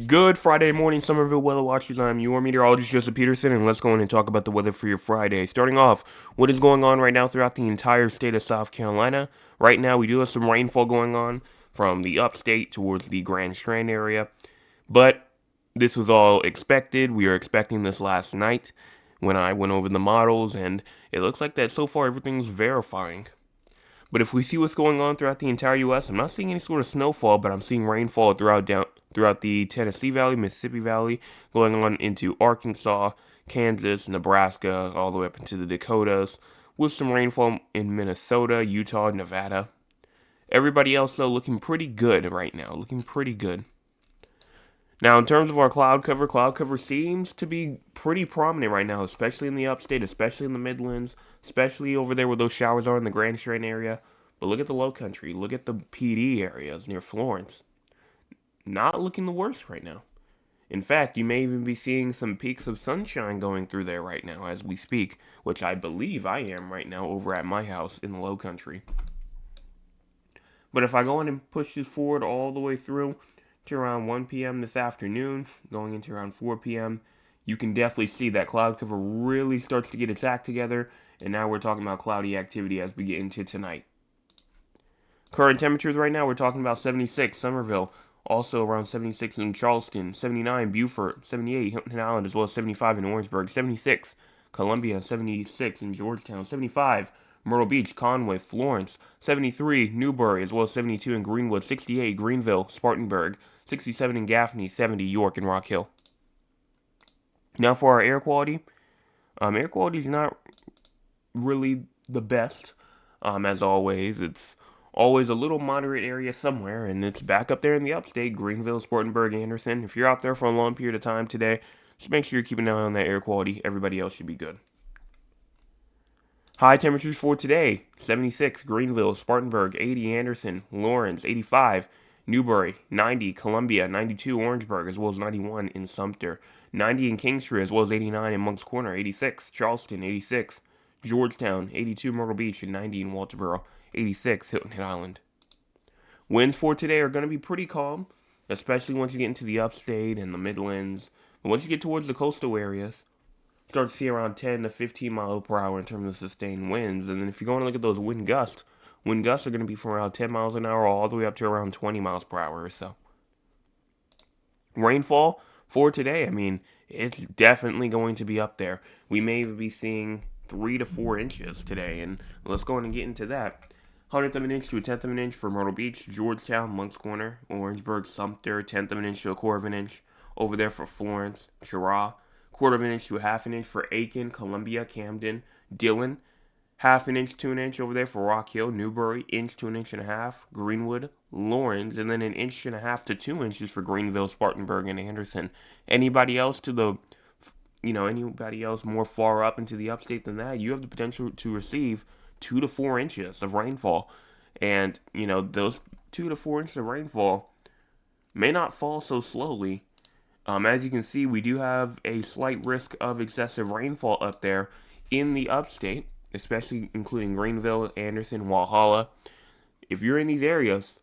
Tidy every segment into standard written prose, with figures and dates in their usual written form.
Good Friday morning, Somerville weather watchers. I'm your meteorologist, Joseph Peterson, and let's go in and talk about the weather for your Friday. Starting off, what is going on right now throughout the entire state of South Carolina? Right now, we do have some rainfall going on from the upstate towards the Grand Strand area, but this was all expected. We were expecting this last night when I went over the models, and it looks like that so far everything's verifying. But if we see what's going on throughout the entire U.S., I'm not seeing any sort of snowfall, but I'm seeing rainfall throughout the Tennessee Valley, Mississippi Valley, going on into Arkansas, Kansas, Nebraska, all the way up into the Dakotas, with some rainfall in Minnesota, Utah, Nevada. Everybody else, though, looking pretty good right now. Looking pretty good. Now, in terms of our cloud cover seems to be pretty prominent right now, especially in the upstate, especially in the Midlands, especially over there where those showers are in the Grand Strand area. But look at the low country. Look at the PD areas near Florence. Not looking the worst right now. In fact, you may even be seeing some peaks of sunshine going through there right now as we speak, which I believe I am right now over at my house in the low country. But if I go in and push this forward all the way through to around 1 p.m. this afternoon, going into around 4 p.m., you can definitely see that cloud cover really starts to get its act together, and now we're talking about cloudy activity as we get into tonight. Current temperatures right now, we're talking about 76 Somerville, also around 76 in Charleston, 79 Beaufort, 78 Hilton Island, as well as 75 in Orangeburg, 76 Columbia, 76 in Georgetown, 75 Myrtle Beach, Conway, Florence, 73 Newbury, as well as 72 in Greenwood, 68 Greenville, Spartanburg, 67 in Gaffney, 70 York and Rock Hill. Now for our air quality. Air quality is not really the best. As always, it's always a little moderate area somewhere, and it's back up there in the upstate, Greenville, Spartanburg, Anderson. If you're out there for a long period of time today, just make sure you keep an eye on that air quality. Everybody else should be good. High temperatures for today: 76 Greenville, Spartanburg, 80 Anderson, Lawrence, 85 Newbury, 90 Columbia, 92 Orangeburg, as well as 91 in Sumter, 90 in Kingstree, as well as 89 in Moncks Corner, 86 Charleston, 86 Georgetown, 82 Myrtle Beach, and 90 in Walterboro, 86 Hilton Head Island. Winds for today are going to be pretty calm, especially once you get into the upstate and the Midlands. But once you get towards the coastal areas, start to see around 10 to 15 mile per hour in terms of sustained winds. And then if you go and look at those wind gusts are going to be from around 10 miles an hour all the way up to around 20 miles per hour or so. Rainfall for today, it's definitely going to be up there. We may even be seeing 3 to 4 inches today, and let's go and get into that. 100th of an inch to a 10th of an inch for Myrtle Beach, Georgetown, Moncks Corner, Orangeburg, Sumter, 10th of an inch to a quarter of an inch. Over there for Florence, Cheraw, quarter of an inch to a half an inch for Aiken, Columbia, Camden, Dillon, half an inch to an inch over there for Rock Hill, Newbury, inch to an inch and a half, Greenwood, Lawrence, and then an inch and a half to 2 inches for Greenville, Spartanburg, and Anderson. Anybody else more far up into the upstate than that, you have the potential to receive 2 to 4 inches of rainfall. And, those 2 to 4 inches of rainfall may not fall so slowly. As you can see, we do have a slight risk of excessive rainfall up there in the upstate, especially including Greenville, Anderson, Walhalla. If you're in these areas,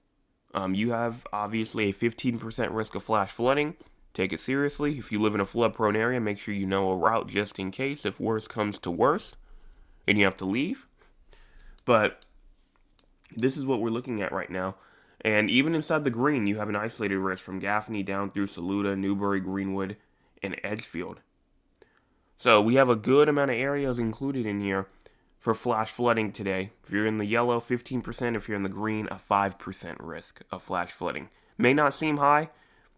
you have obviously a 15% risk of flash flooding. Take it seriously. If you live in a flood-prone area, make sure you know a route just in case if worse comes to worse and you have to leave. But this is what we're looking at right now. And even inside the green, you have an isolated risk from Gaffney down through Saluda, Newbury, Greenwood, and Edgefield. So we have a good amount of areas included in here for flash flooding today. If you're in the yellow, 15%. If you're in the green, a 5% risk of flash flooding. May not seem high,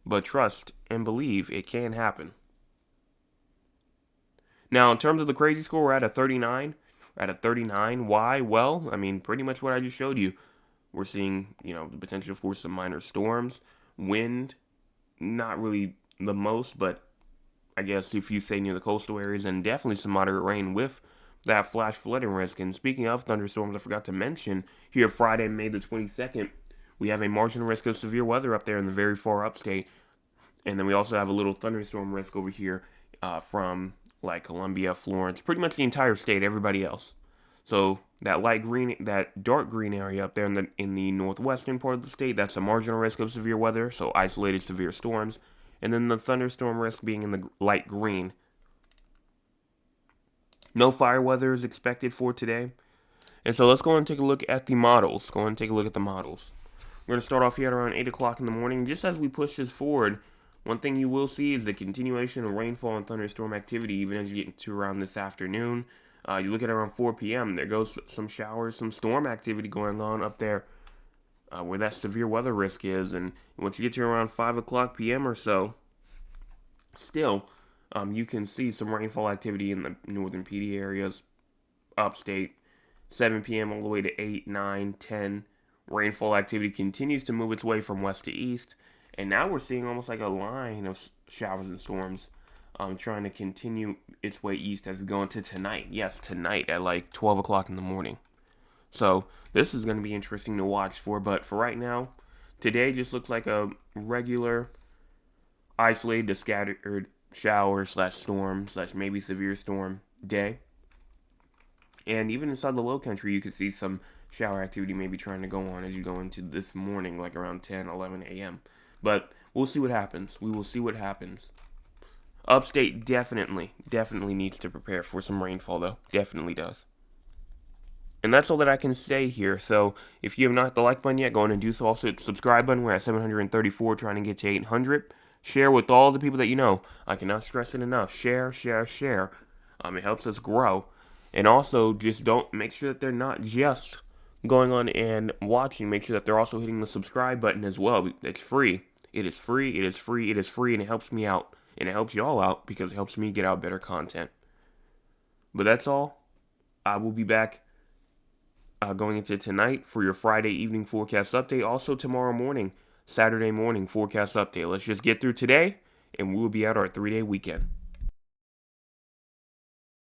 but trust and believe it can happen. Now, in terms of the crazy score, we're at a 39. Why? Well, pretty much what I just showed you. We're seeing, the potential for some minor storms. Wind, not really the most, but I guess if you say near the coastal areas, and definitely some moderate rain with that flash flooding risk. And speaking of thunderstorms, I forgot to mention, here Friday, May the 22nd, we have a marginal risk of severe weather up there in the very far upstate. And then we also have a little thunderstorm risk over here from like Columbia, Florence, pretty much the entire state, everybody else. So that dark green area up there in the northwestern part of the state, that's a marginal risk of severe weather, so isolated severe storms. and then the thunderstorm risk being in the light green. No fire weather is expected for today. And so let's go and take a look at the models. Go and take a look at the models. We're going to start off here at around 8 o'clock in the morning. Just as we push this forward, one thing you will see is the continuation of rainfall and thunderstorm activity even as you get into around this afternoon. You look at around 4 p.m., there goes some showers, some storm activity going on up there where that severe weather risk is. And once you get to around 5 o'clock p.m. or so, still, you can see some rainfall activity in the northern Petey areas, upstate, 7 p.m. all the way to 8, 9, 10. Rainfall activity continues to move its way from west to east. And now we're seeing almost like a line of showers and storms trying to continue its way east as we go into tonight. Yes, tonight at like 12 o'clock in the morning. So this is going to be interesting to watch for. But for right now, today just looks like a regular isolated to scattered shower slash storm slash maybe severe storm day. And even inside the low country, you could see some shower activity maybe trying to go on as you go into this morning, like around 10, 11 a.m. But we'll see what happens. We will see what happens. Upstate definitely needs to prepare for some rainfall, though. Definitely does. And that's all that I can say here. So if you have not hit the like button yet, go on and do so. Also hit the subscribe button. We're at 734, trying to get to 800. Share with all the people that you know. I cannot stress it enough. Share, share, share. It helps us grow. And also, just don't make sure that they're not just going on and watching. Make sure that they're also hitting the subscribe button as well. It's free. It is free. It is free. It is free. And it helps me out. And it helps y'all out because it helps me get out better content. But that's all. I will be back going into tonight for your Friday evening forecast update. Also tomorrow morning, Saturday morning forecast update. Let's just get through today and we will be out our 3-day weekend.